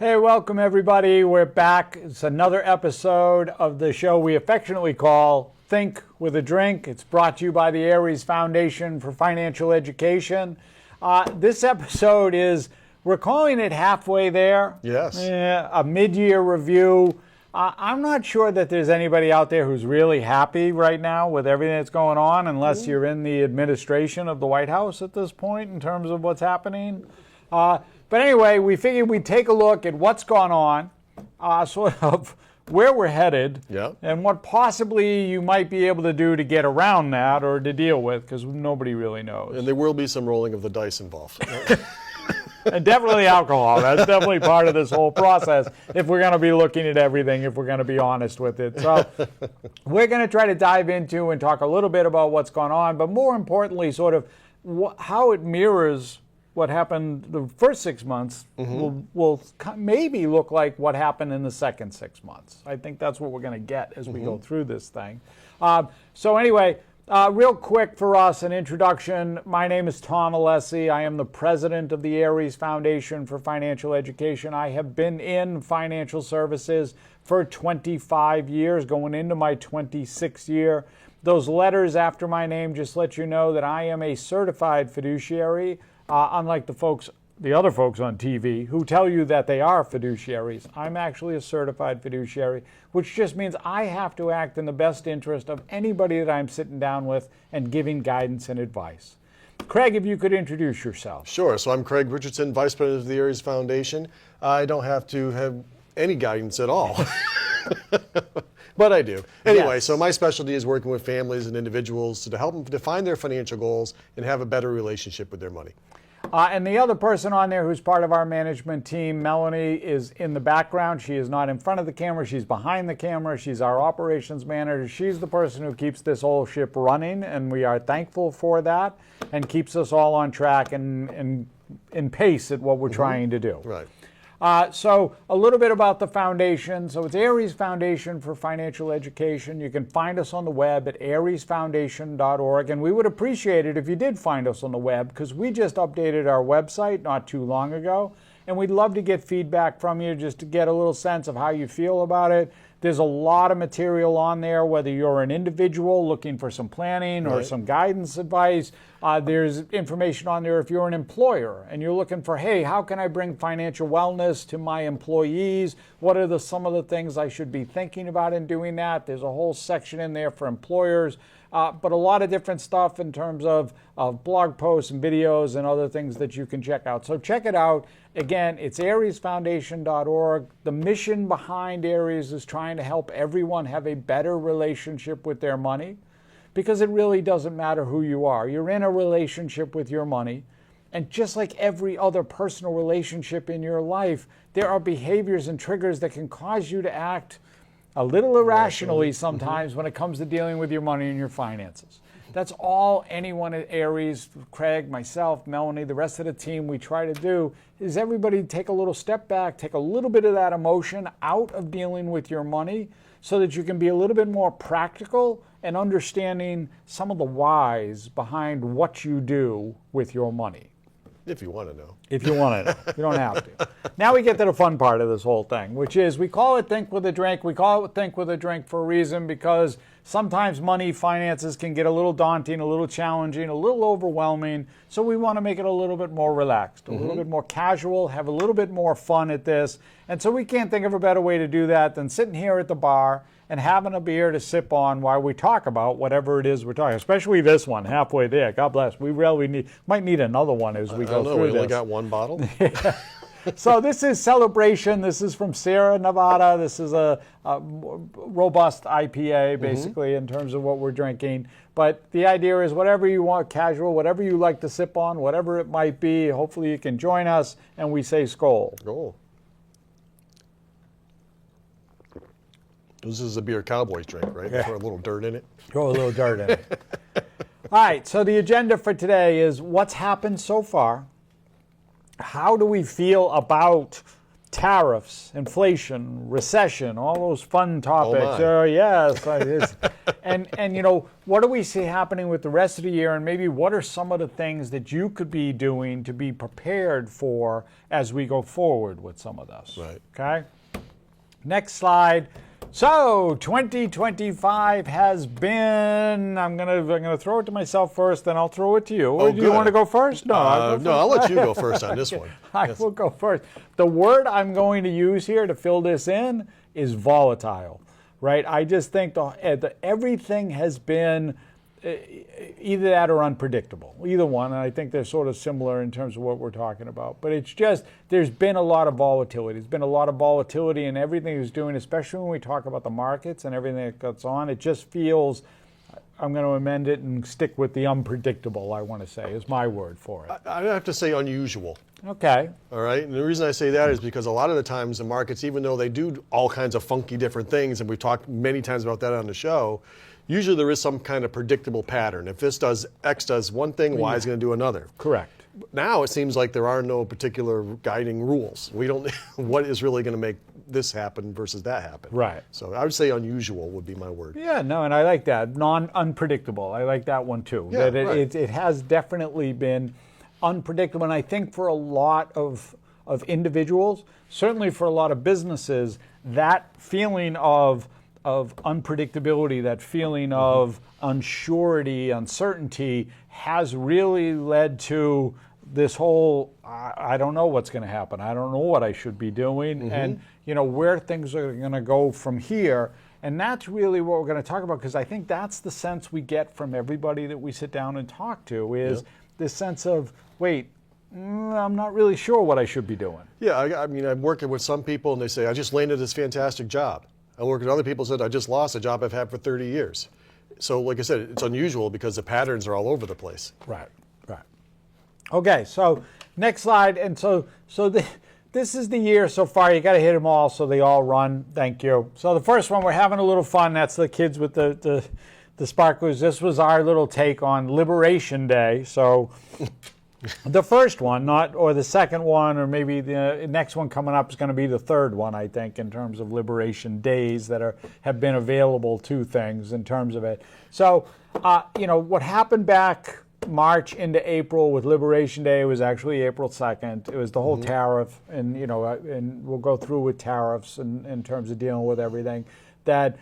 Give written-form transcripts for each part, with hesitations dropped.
Hey, welcome everybody. We're back. It's another episode of the show we affectionately call Think with a Drink. It's brought to you by the ARIES Foundation for Financial Education. This episode we're calling it halfway there. Yes. A mid-year review. I'm not sure that there's anybody out there who's really happy right now with everything that's going on, unless you're in the administration of the White House at this point in terms of what's happening. But anyway, we figured we'd take a look at what's gone on, sort of where we're headed, and what possibly you might be able to do to get around that or to deal with, because nobody really knows. And there will be some rolling of the dice involved. And definitely alcohol. That's definitely part of this whole process if we're going to be looking at everything, if we're going to be honest with it. So we're going to try to dive into and talk a little bit about what's gone on, but more importantly, sort of how it mirrors what happened the first 6 months will maybe look like what happened in the second 6 months. I think that's what we're going to get as we go through this thing. So anyway, real quick for us, an introduction. My name is Tom Alessi. I am the president of the ARIES Foundation for Financial Education. I have been in financial services for 25 years, going into my 26th year. Those letters after my name just let you know that I am a certified fiduciary. Unlike the other folks on TV who tell you that they are fiduciaries, I'm actually a certified fiduciary, which just means I have to act in the best interest of anybody that I'm sitting down with and giving guidance and advice. Craig, if you could introduce yourself. Sure. So I'm Craig Richardson, Vice President of the ARIES Foundation. I don't have to have any guidance at all. But I do. Anyway, So my specialty is working with families and individuals to help them define their financial goals and have a better relationship with their money. And the other person on there who's part of our management team, Melanie, is in the background. She is not in front of the camera. She's behind the camera. She's our operations manager. She's the person who keeps this whole ship running, and we are thankful for that, and keeps us all on track and in pace at what we're trying to do. Right. So a little bit about the foundation. So it's ARIES Foundation for Financial Education. You can find us on the web at ariesfoundation.org. And we would appreciate it if you did find us on the web, because we just updated our website not too long ago. And we'd love to get feedback from you just to get a little sense of how you feel about it. There's a lot of material on there, whether you're an individual looking for some planning or some guidance advice. There's information on there if you're an employer and you're looking for, hey, how can I bring financial wellness to my employees? What are some of the things I should be thinking about in doing that? There's a whole section in there for employers. But a lot of different stuff in terms of blog posts and videos and other things that you can check out. So check it out. Again, it's ariesfoundation.org. The mission behind ARIES is trying to help everyone have a better relationship with their money, because it really doesn't matter who you are. You're in a relationship with your money. And just like every other personal relationship in your life, there are behaviors and triggers that can cause you to act a little irrationally sometimes when it comes to dealing with your money and your finances. That's all anyone at ARIES, Craig, myself, Melanie, the rest of the team, we try to do is everybody take a little step back, take a little bit of that emotion out of dealing with your money so that you can be a little bit more practical and understanding some of the whys behind what you do with your money. If you want to know. If you want to know. You don't have to. Now we get to the fun part of this whole thing, which is we call it Think with a Drink. We call it Think with a Drink for a reason, because sometimes money, finances can get a little daunting, a little challenging, a little overwhelming. So we want to make it a little bit more relaxed, a little bit more casual, have a little bit more fun at this. And so we can't think of a better way to do that than sitting here at the bar and having a beer to sip on while we talk about whatever it is we're talking, especially this one, halfway there. God bless. We really might need another one as we go through this. We only got one bottle. So this is Celebration. This is from Sierra Nevada. This is a robust IPA, basically, in terms of what we're drinking. But the idea is whatever you want, casual, whatever you like to sip on, whatever it might be, hopefully you can join us, and we say skål. Skål. This is a beer cowboys drink, right? Yeah. Throw a little dirt in it. Throw a little dirt in it. All right, so the agenda for today is what's happened so far. How do we feel about tariffs, inflation, recession, all those fun topics. my. Yes, it is. And you know, what do we see happening with the rest of the year, and maybe what are some of the things that you could be doing to be prepared for as we go forward with some of this? Right. Okay. Next slide. So 2025 has been. I'm gonna throw it to myself first, then I'll throw it to you. Oh, do you want to go first? No, I'll let you go first on this one. I will go first. The word I'm going to use here to fill this in is volatile, right? I just think everything has been either that or unpredictable, either one. And I think they're sort of similar in terms of what we're talking about. But it's just, there's been a lot of volatility. There's been a lot of volatility in everything it's doing, especially when we talk about the markets and everything that goes on. It just feels, I'm going to amend it and stick with the unpredictable, I want to say, is my word for it. I have to say unusual. Okay. All right. And the reason I say that is because a lot of the times the markets, even though they do all kinds of funky different things, and we've talked many times about that on the show, usually there is some kind of predictable pattern. If this does, X does one thing, Y is going to do another. Correct. Now it seems like there are no particular guiding rules. We don't what is really going to make this happen versus that happen. Right. So I would say unusual would be my word. Yeah, no, and I like that. Unpredictable. I like that one too. Yeah, that it has definitely been unpredictable. And I think for a lot of individuals, certainly for a lot of businesses, that feeling of unpredictability, that feeling of unsurety, uncertainty has really led to this whole, I don't know what's going to happen. I don't know what I should be doing. And, you know, where things are going to go from here. And that's really what we're going to talk about, because I think that's the sense we get from everybody that we sit down and talk to is this sense of, wait, I'm not really sure what I should be doing. Yeah, I mean, I'm working with some people and they say, I just landed this fantastic job. I work with other people who said, I just lost a job I've had for 30 years. So like I said, it's unusual because the patterns are all over the place. Right, right. Okay, so next slide. And so this is the year so far. You got to hit them all so they all run. Thank you. So the first one, we're having a little fun. That's the kids with the sparklers. This was our little take on Liberation Day. So the first one, or the second one, or maybe the next one coming up is going to be the third one, I think, in terms of Liberation Days that have been available to things in terms of it. So, you know, what happened back March into April with Liberation Day was actually April 2nd. It was the whole tariff, and, you know, and we'll go through with tariffs in terms of dealing with everything. That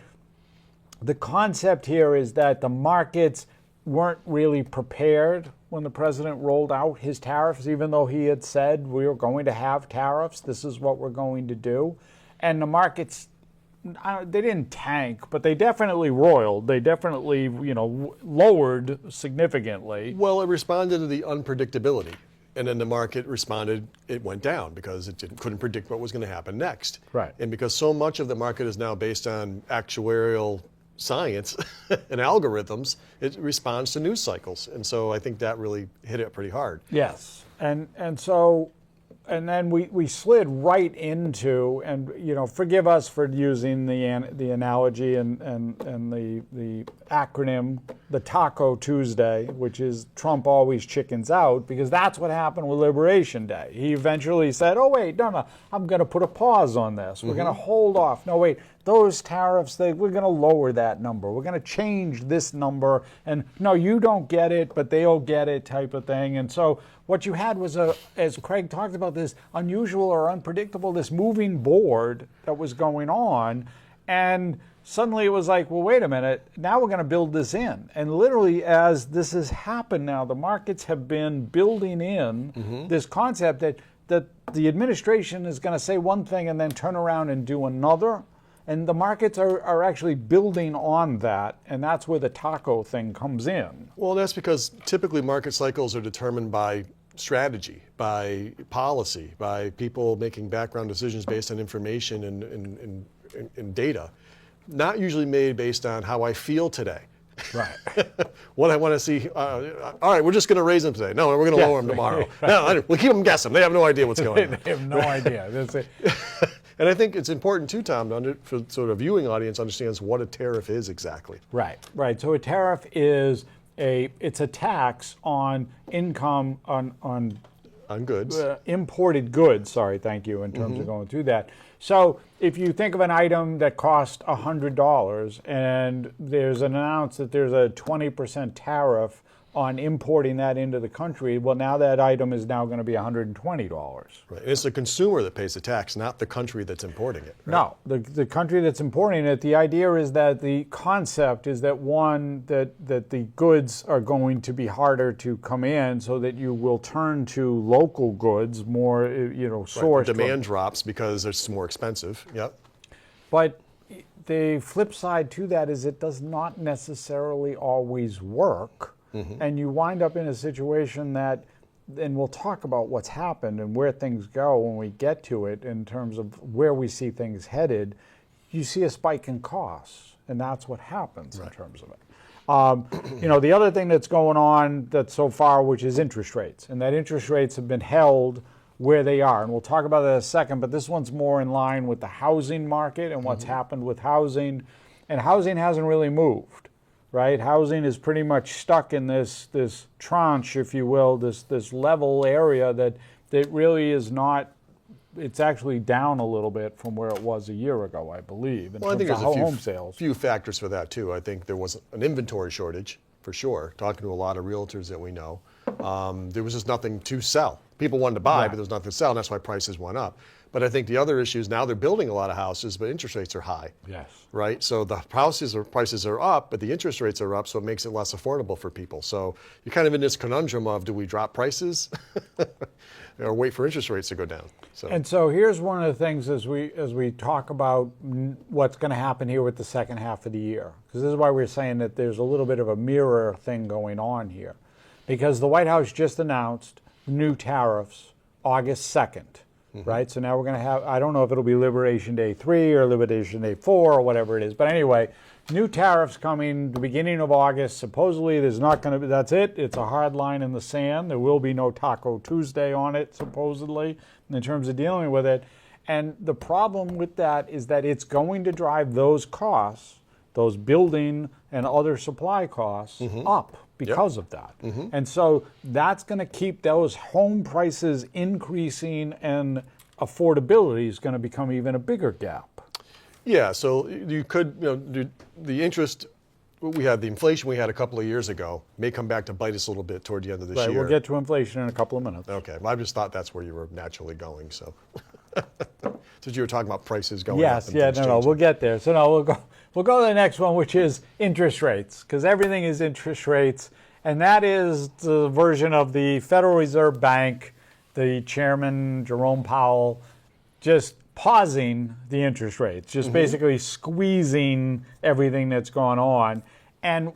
the concept here is that the markets weren't really prepared when the president rolled out his tariffs, even though he had said we were going to have tariffs, this is what we're going to do. And the markets, they didn't tank, but they definitely roiled. They definitely, you know, lowered significantly. Well, it responded to the unpredictability. And then the market responded, it went down because it couldn't predict what was going to happen next. Right. And because so much of the market is now based on actuarial science and algorithms, it responds to news cycles. And so I think that really hit it pretty hard. Yes. And so, and then we slid right into, and, you know, forgive us for using the analogy and the acronym, the Taco Tuesday, which is Trump always chickens out, because that's what happened with Liberation Day. He eventually said, oh, wait, no, I'm going to put a pause on this. We're going to hold off. No, wait, those tariffs, we're going to lower that number. We're going to change this number. And no, you don't get it, but they'll get it type of thing. And so what you had was, as Craig talked about, this unusual or unpredictable, this moving board that was going on. And suddenly it was like, well, wait a minute, now we're going to build this in. And literally, as this has happened now, the markets have been building in this concept that the administration is going to say one thing and then turn around and do another. And the markets are actually building on that, and that's where the taco thing comes in. Well, that's because typically market cycles are determined by strategy, by policy, by people making background decisions based on information and data, not usually made based on how I feel today. Right. What I want to see, all right, we're just going to raise them today. No, we're going to lower them tomorrow. No, we'll keep them guessing. They have no idea what's going on. They have no idea. That's it. And I think it's important too, Tom, for sort of viewing audience understands what a tariff is exactly. Right. So a tariff is it's a tax on income on On goods. Imported goods, sorry, thank you, in terms of going through that. So if you think of an item that cost $100 and there's an announced that there's a 20% tariff on importing that into the country, well, now that item is now going to be $120. Right. And it's the consumer that pays the tax, not the country that's importing it. Right? No, the country that's importing it, the idea is that the concept is that one, that the goods are going to be harder to come in so that you will turn to local goods more, sourced. Right. The demand drops because it's more expensive. Yep. But the flip side to that is it does not necessarily always work. And you wind up in a situation that, and we'll talk about what's happened and where things go when we get to it in terms of where we see things headed. You see a spike in costs, and that's what happens in terms of it. The other thing that's going on that's so far, which is interest rates, and that interest rates have been held where they are. And we'll talk about that in a second, but this one's more in line with the housing market and what's happened with housing. And housing hasn't really moved. Right, housing is pretty much stuck in this tranche, if you will, this level area that really is not. It's actually down a little bit from where it was a year ago, I believe. Well, I think there's a home sales. few factors for that too. I think there was an inventory shortage for sure. Talking to a lot of realtors that we know, there was just nothing to sell. People wanted to buy, but there was nothing to sell, and that's why prices went up. But I think the other issue is now they're building a lot of houses, but interest rates are high. Yes. Right? So the prices are up, but the interest rates are up, so it makes it less affordable for people. So you're kind of in this conundrum of, do we drop prices or wait for interest rates to go down? And so here's one of the things as we talk about what's going to happen here with the second half of the year. Because this is why we're saying that there's a little bit of a mirror thing going on here. Because the White House just announced new tariffs August 2nd. Right, so now we're going to have, I don't know if it'll be Liberation Day 3 or Liberation Day 4 or whatever it is, but anyway, new tariffs coming the beginning of August. Supposedly there's not going to be, that's it, it's a hard line in the sand. There will be no Taco Tuesday on it, supposedly, in terms of dealing with it. And the problem with that is that it's going to drive those costs, those building and other supply costs, up because of that. And so that's going to keep those home prices increasing, and affordability is going to become even a bigger gap. Yeah, so you could, the interest, we had the inflation we had a couple of years ago may come back to bite us a little bit toward the end of this year. Right, we'll get to inflation in a couple of minutes. Okay, well, I just thought that's where you were naturally going, so. Since you were talking about prices going up. Yes, we'll get there. So we'll go to the next one, which is interest rates, because everything is interest rates, and that is the version of the Federal Reserve Bank, the chairman, Jerome Powell, just pausing the interest rates, just basically squeezing everything that's gone on. And,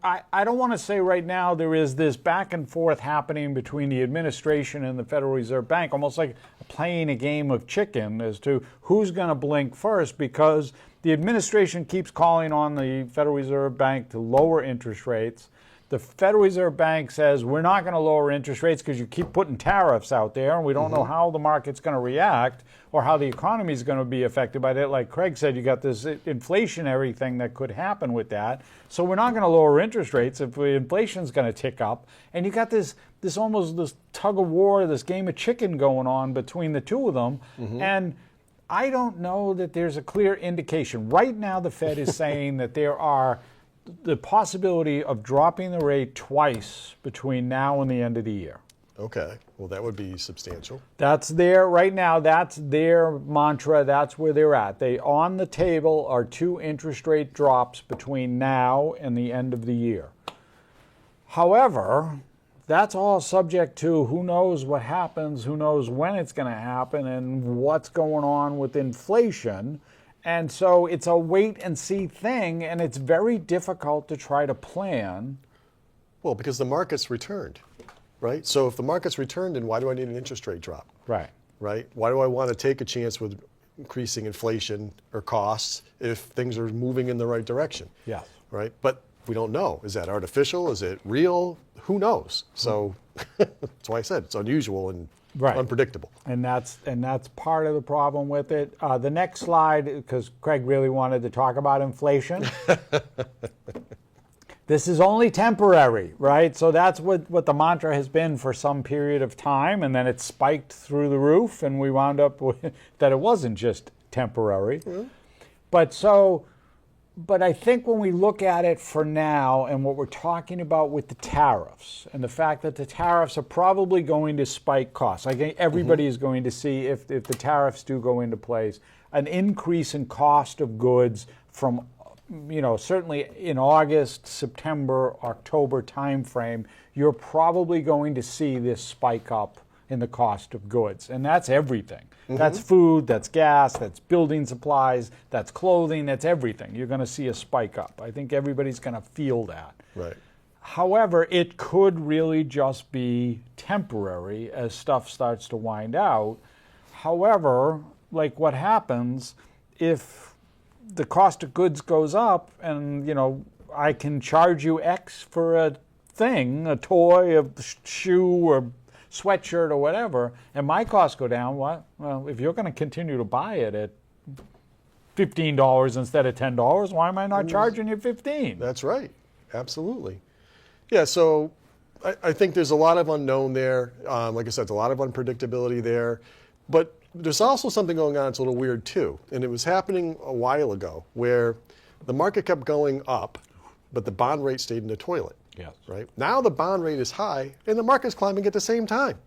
I don't want to say right now there is this back and forth happening between the administration and the Federal Reserve Bank, almost like playing a game of chicken as to who's going to blink first, because the administration keeps calling on the Federal Reserve Bank to lower interest rates. The Federal Reserve Bank says, we're not going to lower interest rates because you keep putting tariffs out there, and we don't know how the market's going to react or how the economy is going to be affected by that. Like Craig said, you got this inflationary thing that could happen with that. So we're not going to lower interest rates if inflation's going to tick up. And you got this almost this tug of war, this game of chicken going on between the two of them. And I don't know that there's a clear indication. Right now, the Fed is saying that there are the possibility of dropping the rate twice between now and the end of the year. Okay, well, that would be substantial. That's their, right now, that's their mantra. That's where they're at. On the table are 2 interest rate drops between now and the end of the year. However, that's all subject to who knows what happens, who knows when it's going to happen, and what's going on with inflation. And so it's a wait and see thing, and it's very difficult to try to plan. Well, because the market's returned, right? So if the market's returned, then why do I need an interest rate drop? Right. Right? Why do I want to take a chance with increasing inflation or costs if things are moving in the right direction? Yes. Right? But we don't know. Is that artificial? Is it real? Who knows? So that's why I said it's unusual and unpredictable. And that's part of the problem with it. The next slide, because Craig really wanted to talk about inflation. this is only temporary, right? So that's what the mantra has been for some period of time, and then it spiked through the roof, and we wound up with that it wasn't just temporary. Mm-hmm. But I think when we look at it for now and what we're talking about with the tariffs and the fact that the tariffs are probably going to spike costs, I think everybody is going to see if the tariffs do go into place, an increase in cost of goods from certainly in August, September, October timeframe, you're probably going to see this spike up in the cost of goods. And that's everything. Mm-hmm. That's food, that's gas, that's building supplies, that's clothing, that's everything. You're going to see a spike up. I think everybody's going to feel that. Right. However, it could really just be temporary as stuff starts to wind out. However, like what happens if the cost of goods goes up and, I can charge you X for a thing, a toy, a shoe, or sweatshirt or whatever, and my costs go down, what? Well, if you're going to continue to buy it at $15 instead of $10, why am I not charging you $15? That's right. Absolutely. Yeah, so I think there's a lot of unknown there. Like I said, there's a lot of unpredictability there. But there's also something going on that's a little weird too. And it was happening a while ago where the market kept going up, but the bond rate stayed in the toilet. Yes. Right? Now the bond rate is high and the market's climbing at the same time.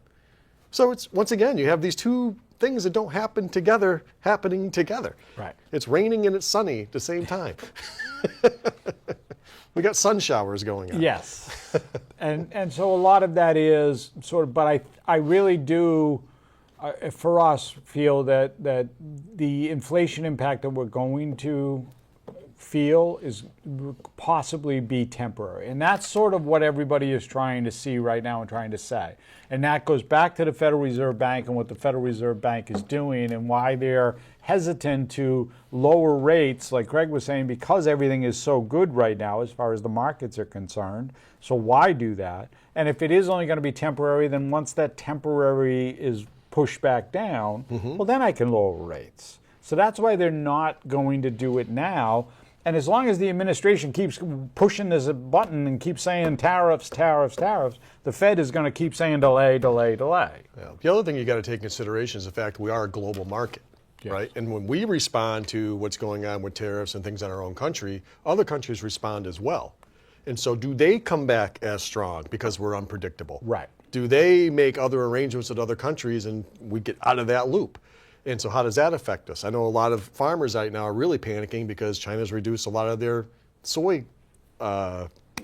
So it's, once again, you have these two things that don't happen together happening together. Right. It's raining and it's sunny at the same time. We got sun showers going on. Yes. and so a lot of that is sort of, but I really do, for us, feel that the inflation impact that we're going to feel is possibly be temporary. And that's sort of what everybody is trying to see right now and trying to say. And that goes back to the Federal Reserve Bank and what the Federal Reserve Bank is doing and why they're hesitant to lower rates, like Greg was saying, because everything is so good right now as far as the markets are concerned. So why do that? And if it is only going to be temporary, then once that temporary is pushed back down, well, then I can lower rates. So that's why they're not going to do it now. And as long as the administration keeps pushing this button and keeps saying tariffs, tariffs, tariffs, the Fed is going to keep saying delay, delay, delay. Yeah. The other thing you got to take into consideration is the fact we are a global market, yes. Right? And when we respond to what's going on with tariffs and things in our own country, other countries respond as well. And so do they come back as strong because we're unpredictable? Right. Do they make other arrangements with other countries and we get out of that loop? And so how does that affect us? I know a lot of farmers right now are really panicking because China's reduced a lot of their soy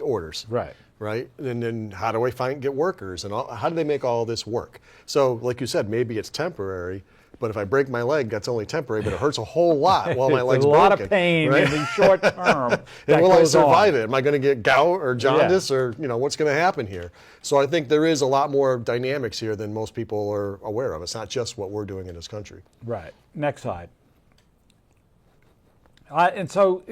orders. Right. Right? And then how do I get workers? And how do they make all this work? So like you said, maybe it's temporary, but if I break my leg, that's only temporary, but it hurts a whole lot while my leg's broken. It's a lot of pain, right? In the short term. And will I survive it? Am I going to get gout or jaundice or what's going to happen here? So I think there is a lot more dynamics here than most people are aware of. It's not just what we're doing in this country. Right. Next slide. And so,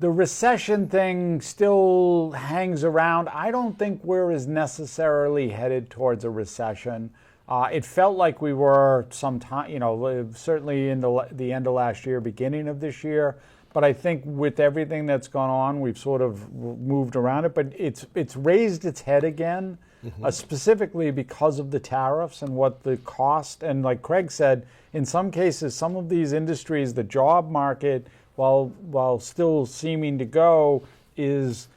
the recession thing still hangs around. I don't think we're as necessarily headed towards a recession. It felt like we were sometime, certainly in the end of last year, beginning of this year. But I think with everything that's gone on, we've sort of moved around it. But it's raised its head again, specifically because of the tariffs and what the cost. And like Craig said, in some cases, some of these industries, the job market, while still seeming to go, is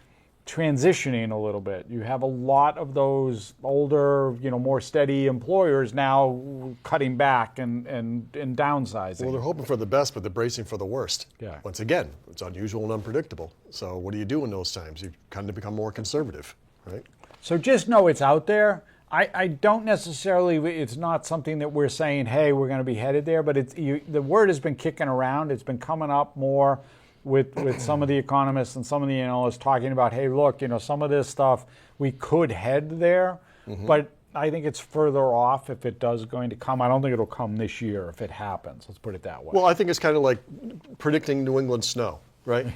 transitioning a little bit. You have a lot of those older, more steady employers now cutting back and downsizing. Well, they're hoping for the best, but they're bracing for the worst. Yeah. Once again, it's unusual and unpredictable. So what do you do in those times? You kind of become more conservative, right? So just know it's out there. I don't necessarily, it's not something that we're saying, hey, we're going to be headed there, but the word has been kicking around. It's been coming up more with some of the economists and some of the analysts talking about, hey, look, some of this stuff, we could head there, but I think it's further off if it does going to come. I don't think it'll come this year if it happens. Let's put it that way. Well, I think it's kind of like predicting New England snow, right?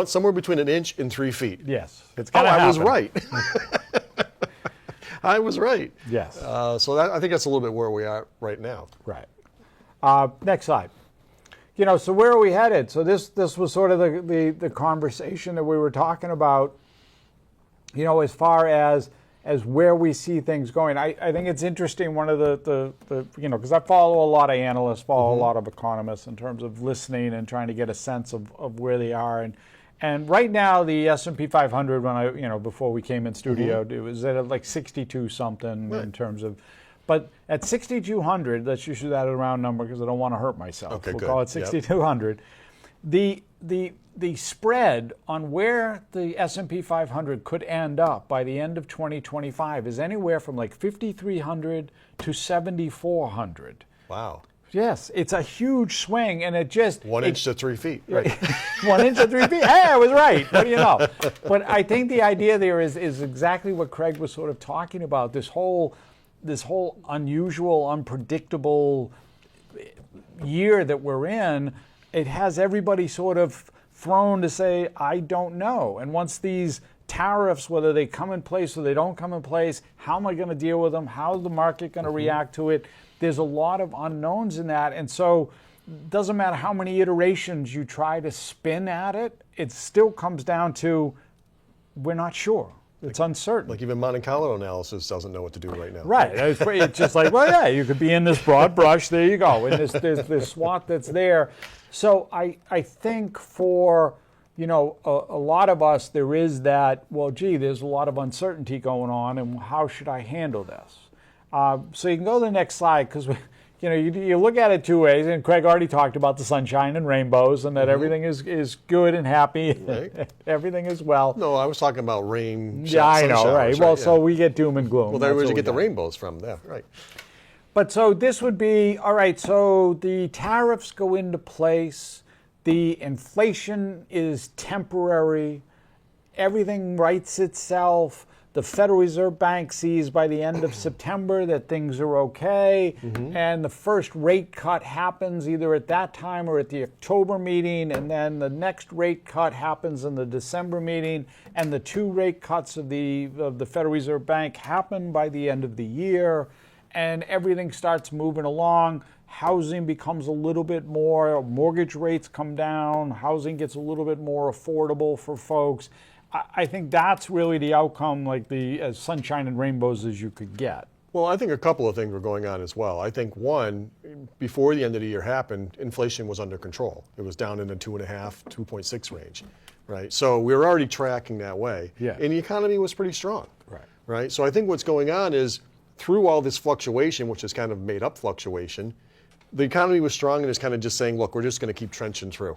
Somewhere between 1 inch and 3 feet. Yes, it's going to happen. I was right. I was right. Yes. So I think that's a little bit where we are right now. Right. Next slide. So where are we headed? So this was sort of the conversation that we were talking about as far as where we see things going, I think it's interesting. One of the because I follow a lot of analysts, follow a lot of economists in terms of listening and trying to get a sense of where they are. And right now the S&P 500, when before we came in studio, it was at like 62 something in terms of. But at 6,200, let's use that as a round number because I don't want to hurt myself. Okay, we'll good. call it 6,200. Yep. The spread on where the S&P 500 could end up by the end of 2025 is anywhere from like 5,300 to 7,400. Wow. Yes, it's a huge swing, and it just 1 inch to 3 feet. Right. 1 inch to 3 feet. Hey, I was right. What do you know? But I think the idea there is exactly what Craig was sort of talking about. This whole unusual, unpredictable year that we're in. It has everybody sort of thrown to say, I don't know. And once these tariffs, whether they come in place or they don't come in place, how am I going to deal with them? How is the market going to react to it? There's a lot of unknowns in that. And so it doesn't matter how many iterations you try to spin at it, it still comes down to we're not sure. It's uncertain. Like even Monte Carlo analysis doesn't know what to do right now. Right. It's just like, well, yeah, you could be in this broad brush. There you go. And there's this SWOT that's there. So I think for, a lot of us, there is that, well, gee, there's a lot of uncertainty going on, and how should I handle this? So you can go to the next slide because, you look at it two ways, and Craig already talked about the sunshine and rainbows and that everything is good and happy. Right. Everything is well. No, I was talking about rain. Yeah, I know, showers, right. Well, so we get doom and gloom. Well, that's where you get the rainbows from. Yeah, right. But so this would be, all right, so the tariffs go into place, the inflation is temporary, everything rights itself, the Federal Reserve Bank sees by the end of September that things are okay, and the first rate cut happens either at that time or at the October meeting, and then the next rate cut happens in the December meeting, and the two rate cuts of the Federal Reserve Bank happen by the end of the year. And everything starts moving along. Housing becomes a little bit more, mortgage rates come down, housing gets a little bit more affordable for folks. I think that's really the outcome, like as sunshine and rainbows as you could get. Well, I think a couple of things were going on as well. I think one, before the end of the year happened, inflation was under control. It was down in the 2.5, 2.6 range, right? So we were already tracking that way. Yeah. And the economy was pretty strong, Right. right? So I think what's going on is, through all this fluctuation, which is kind of made up fluctuation, the economy was strong and is kind of just saying, look, we're just going to keep trenching through.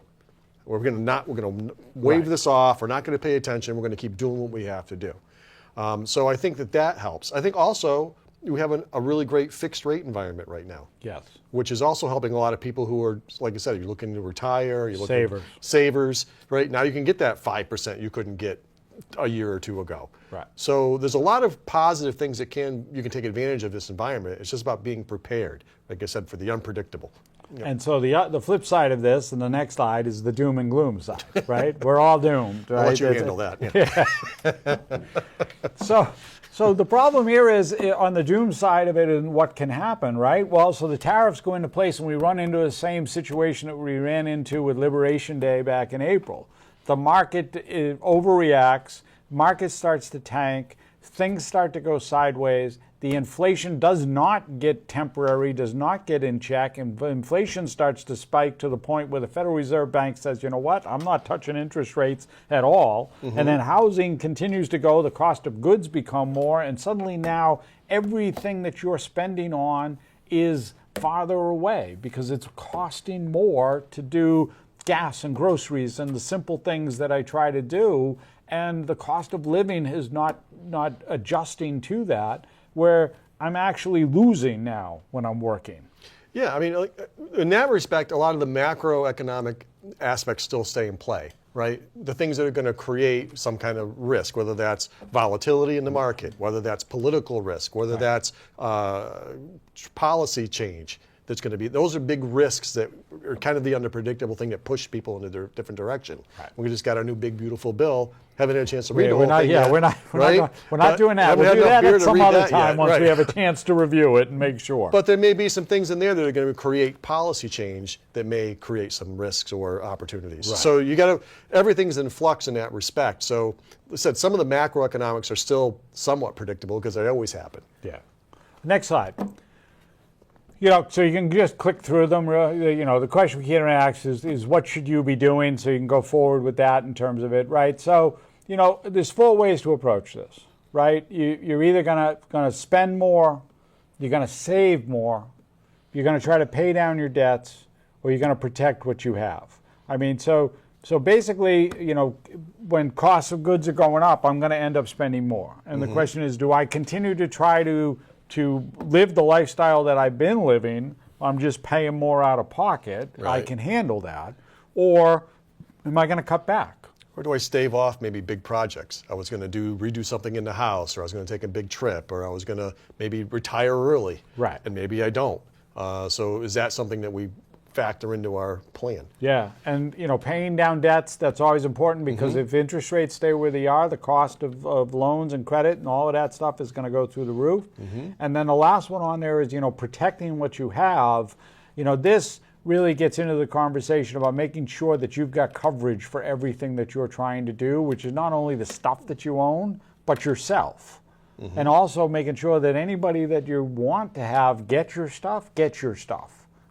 We're going to wave this off. We're not going to pay attention. We're going to keep doing what we have to do. So I think that helps. I think also we have a really great fixed rate environment right now. Yes. Which is also helping a lot of people who are, like I said, you're looking to retire, you're looking savers, right? Now you can get that 5% you couldn't get a year or two ago. Right. So there's a lot of positive things that you can take advantage of this environment. It's just about being prepared, like I said, for the unpredictable. Yep. And so the flip side of this, and the next slide, is the doom and gloom side, right? We're all doomed, right? I'll let you handle that. Yeah. So the problem here is on the doom side of it and what can happen, right? Well, so the tariffs go into place and we run into the same situation that we ran into with Liberation Day back in April. The market overreacts, market starts to tank, things start to go sideways, the inflation does not get temporary, does not get in check, and inflation starts to spike to the point where the Federal Reserve Bank says, you know what, I'm not touching interest rates at all, and then housing continues to go, the cost of goods become more, and suddenly now everything that you're spending on is farther away because it's costing more to do gas and groceries and the simple things that I try to do, and the cost of living is not adjusting to that, where I'm actually losing now when I'm working. Yeah, I mean, in that respect, a lot of the macroeconomic aspects still stay in play, right? The things that are going to create some kind of risk, whether that's volatility in the market, whether that's political risk, whether that's policy change. that's going to be, those are big risks that are kind of the unpredictable thing that push people in a different direction. Right. We just got our new big, beautiful bill. Haven't had a chance to read the whole we're not, thing yeah, yet, we're not doing that. Haven't We'll had do enough that beer at to some read other that time yet, once right. we have a chance to review it and make sure. But there may be some things in there that are going to create policy change that may create some risks or opportunities. Right. So you got to, everything's in flux in that respect. So I said some of the macroeconomics are still somewhat predictable because they always happen. Yeah. Next slide. So you can just click through them. The question we can ask is what should you be doing, so you can go forward with that in terms of it, right? So, there's 4 ways to approach this, right? You're either gonna spend more, you're gonna save more, you're gonna try to pay down your debts, or you're gonna protect what you have. I mean, so basically, when costs of goods are going up, I'm gonna end up spending more. And the question is, do I continue to try to live the lifestyle that I've been living? I'm just paying more out of pocket. Right. I can handle that. Or am I going to cut back? Or do I stave off maybe big projects? I was going to redo something in the house, or I was going to take a big trip, or I was going to maybe retire early. Right. And maybe I don't. So is that something that we factor into our plan? Yeah, and paying down debts, that's always important, because if interest rates stay where they are, the cost of loans and credit and all of that stuff is going to go through the roof. And then the last one on there is protecting what you have. This really gets into the conversation about making sure that you've got coverage for everything that you're trying to do, which is not only the stuff that you own, but yourself. And also making sure that anybody that you want to have get your stuff.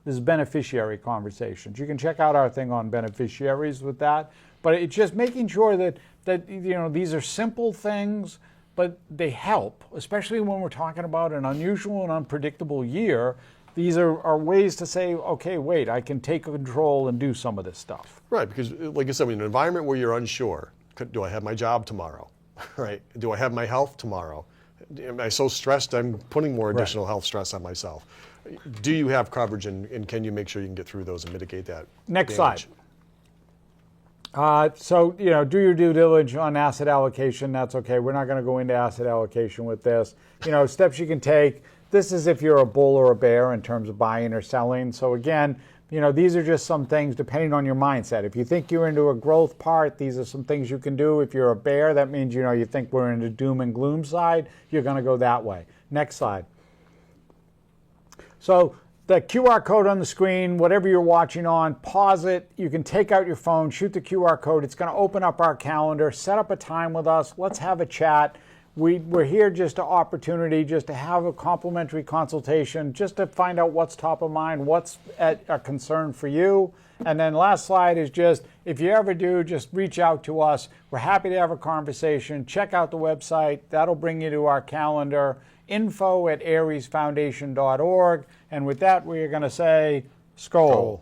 This is beneficiary conversations. You can check out our thing on beneficiaries with that. But it's just making sure that these are simple things, but they help, especially when we're talking about an unusual and unpredictable year. These are ways to say, okay, wait, I can take control and do some of this stuff. Right, because like I said, in an environment where you're unsure, do I have my job tomorrow? Right? Do I have my health tomorrow? Am I so stressed I'm putting more additional health stress on myself? Do you have coverage, and can you make sure you can get through those and mitigate that? Next damage? slide. So, do your due diligence on asset allocation. That's okay. We're not going to go into asset allocation with this. Steps you can take. This is if you're a bull or a bear in terms of buying or selling. So again, these are just some things depending on your mindset. If you think you're into a growth part, these are some things you can do. If you're a bear, that means, you think we're in the doom and gloom side, you're going to go that way. Next slide. So the QR code on the screen, whatever you're watching on, pause it. You can take out your phone, shoot the QR code. It's going to open up our calendar, set up a time with us. Let's have a chat. We're here just to opportunity, just to have a complimentary consultation, just to find out what's top of mind, what's a concern for you. And then last slide is just, if you ever do, just reach out to us. We're happy to have a conversation. Check out the website. That'll bring you to our calendar. info@ariesfoundation.org. And with that, we are going to say, Skål.